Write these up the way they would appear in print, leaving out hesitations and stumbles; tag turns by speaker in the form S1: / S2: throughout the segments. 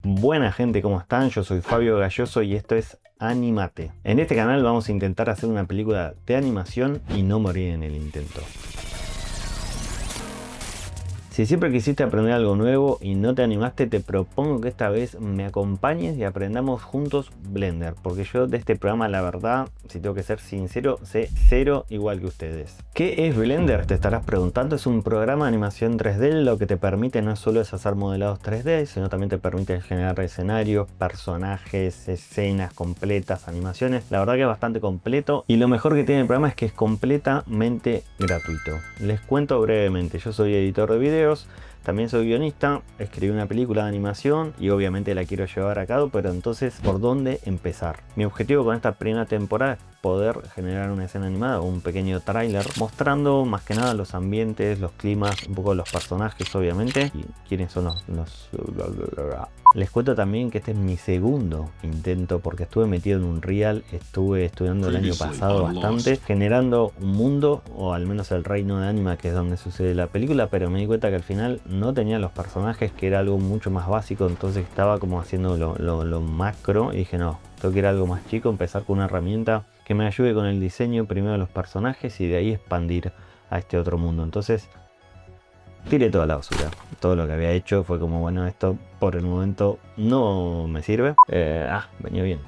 S1: Buena gente, ¿cómo están? Yo soy Fabio Galloso y esto es Animate. En este canal vamos a intentar hacer una película de animación y no morir en el intento. Si siempre quisiste aprender algo nuevo y no te animaste, te propongo que esta vez me acompañes y aprendamos juntos Blender, porque yo de este programa, la verdad, si tengo que ser sincero, sé cero igual que ustedes. ¿Qué es Blender? Te estarás preguntando. Es un programa de animación 3D, lo que te permite no solo es hacer modelados 3D, sino también te permite generar escenarios, personajes, escenas completas, animaciones. La verdad que es bastante completo y lo mejor que tiene el programa es que es completamente gratuito. Les cuento brevemente, yo soy editor de videos. También soy guionista, escribí una película de animación y obviamente la quiero llevar a cabo, pero entonces, ¿por dónde empezar? Mi objetivo con esta primera temporada es poder generar una escena animada o un pequeño tráiler mostrando más que nada los ambientes, los climas, un poco los personajes obviamente y quiénes son los... Les cuento también que este es mi segundo intento porque estuve metido en un Real, estuve estudiando el año pasado bastante, generando un mundo o al menos el reino de Anima, que es donde sucede la película, pero me di cuenta que al final no tenía los personajes, que era algo mucho más básico, entonces estaba como haciendo lo macro y dije no, tengo que ir a algo más chico, empezar con una herramienta que me ayude con el diseño primero de los personajes y de ahí expandir a este otro mundo. Entonces tiré toda la basura. Todo lo que había hecho fue como, bueno, esto por el momento no me sirve. Venía bien.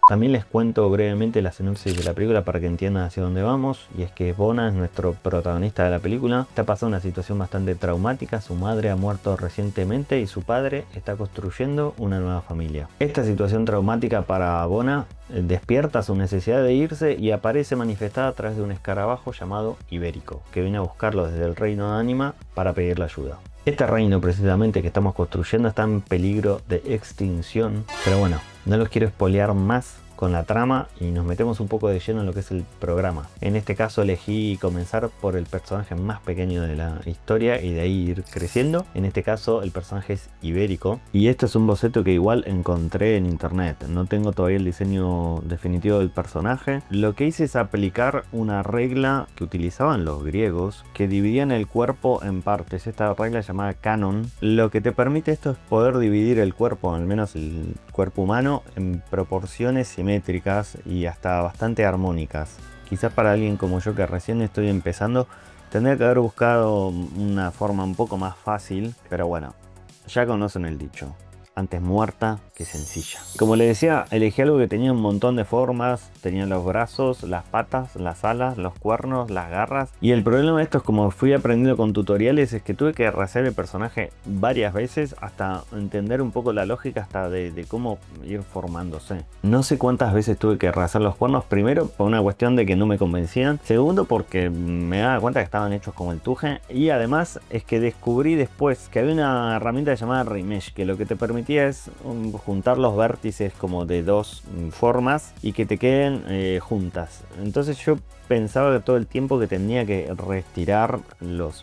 S1: También les cuento brevemente la sinopsis de la película para que entiendan hacia dónde vamos. Y es que Bona es nuestro protagonista de la película. Está pasando una situación bastante traumática. Su madre ha muerto recientemente y su padre está construyendo una nueva familia. Esta situación traumática para Bona despierta su necesidad de irse y aparece manifestada a través de un escarabajo llamado Ibérico, que viene a buscarlo desde el reino de Anima para pedirle ayuda. Este reino precisamente que estamos construyendo está en peligro de extinción, pero bueno, no los quiero spoilear más con la trama y nos metemos un poco de lleno en lo que es el programa. En este caso elegí comenzar por el personaje más pequeño de la historia y de ahí ir creciendo. En este caso el personaje es Ibérico y este es un boceto que igual encontré en internet. No tengo todavía el diseño definitivo del personaje. Lo que hice es aplicar una regla que utilizaban los griegos que dividían el cuerpo en partes. Esta regla llamada canon. Lo que te permite esto es poder dividir el cuerpo, al menos el cuerpo humano, en proporciones simétricas y hasta bastante armónicas. Quizás para alguien como yo que recién estoy empezando tendría que haber buscado una forma un poco más fácil, pero bueno, ya conocen el dicho. Antes muerta que sencilla. Como les decía, elegí algo que tenía un montón de formas. Tenía los brazos, las patas, las alas, los cuernos, las garras. Y el problema de esto es, como fui aprendiendo con tutoriales, es que tuve que rehacer el personaje varias veces hasta entender un poco la lógica hasta de cómo ir formándose. No sé cuántas veces tuve que rehacer los cuernos. Primero por una cuestión de que no me convencían. Segundo porque me daba cuenta que estaban hechos como el tuje. Y además es que descubrí después que había una herramienta llamada Remesh, que lo que te permitía es juntar los vértices como de dos formas y que te queden juntas. Entonces yo pensaba que todo el tiempo que tenía que retirar los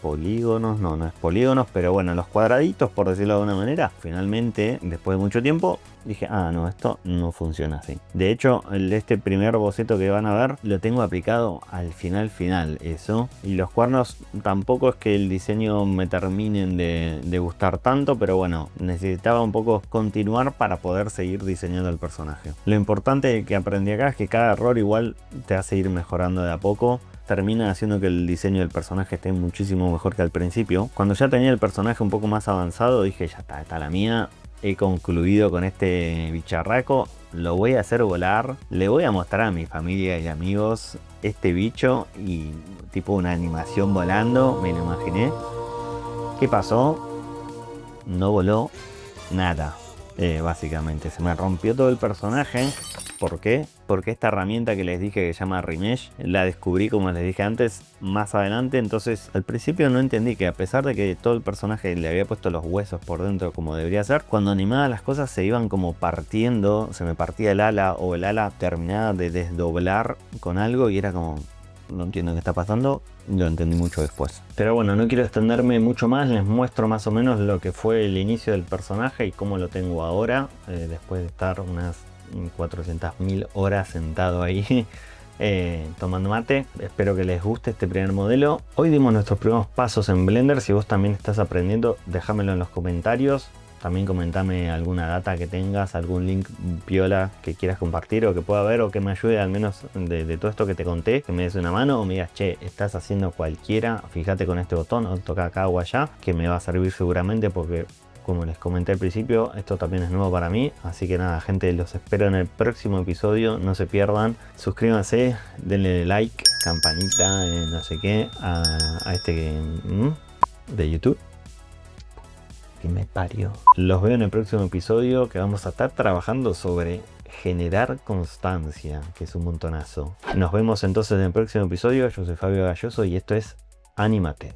S1: polígonos, no es polígonos, pero bueno, los cuadraditos, por decirlo de alguna manera. Finalmente, después de mucho tiempo, dije, no, esto no funciona así. De hecho, este primer boceto que van a ver lo tengo aplicado al final eso. Y los cuernos tampoco es que el diseño me terminen de gustar tanto, pero bueno, necesitaba un poco continuar para poder seguir diseñando el personaje. Lo importante que aprendí acá es que cada error igual te hace ir mejorando de a poco. Termina haciendo que el diseño del personaje esté muchísimo mejor que al principio. Cuando ya tenía el personaje un poco más avanzado, dije, ya está la mía. He concluido con este bicharraco. Lo voy a hacer volar. Le voy a mostrar a mi familia y amigos este bicho. Y tipo una animación volando, me lo imaginé. ¿Qué pasó? No voló nada. Básicamente se me rompió todo el personaje. ¿Por qué? Porque esta herramienta que les dije que se llama Remesh la descubrí, como les dije antes, más adelante. Entonces al principio no entendí que a pesar de que todo el personaje le había puesto los huesos por dentro como debería ser, cuando animaba las cosas se iban como partiendo, se me partía el ala o el ala terminaba de desdoblar con algo y era como... No entiendo qué está pasando, lo entendí mucho después. Pero bueno, no quiero extenderme mucho más, les muestro más o menos lo que fue el inicio del personaje y cómo lo tengo ahora, después de estar unas 400.000 horas sentado ahí tomando mate. Espero que les guste este primer modelo. Hoy dimos nuestros primeros pasos en Blender. Si vos también estás aprendiendo, déjamelo en los comentarios. También comentame alguna data que tengas, algún link piola que quieras compartir o que pueda ver o que me ayude al menos de todo esto que te conté, que me des una mano o me digas, che, estás haciendo cualquiera, fíjate con este botón o toca acá o allá, que me va a servir seguramente porque, como les comenté al principio, esto también es nuevo para mí. Así que nada, gente, los espero en el próximo episodio. No se pierdan. Suscríbanse, denle like, campanita, no sé qué, a este de YouTube. Que me parió. Los veo en el próximo episodio, que vamos a estar trabajando sobre generar constancia, que es un montonazo. Nos vemos entonces en el próximo episodio. Yo soy Fabio Galloso y esto es Anímate.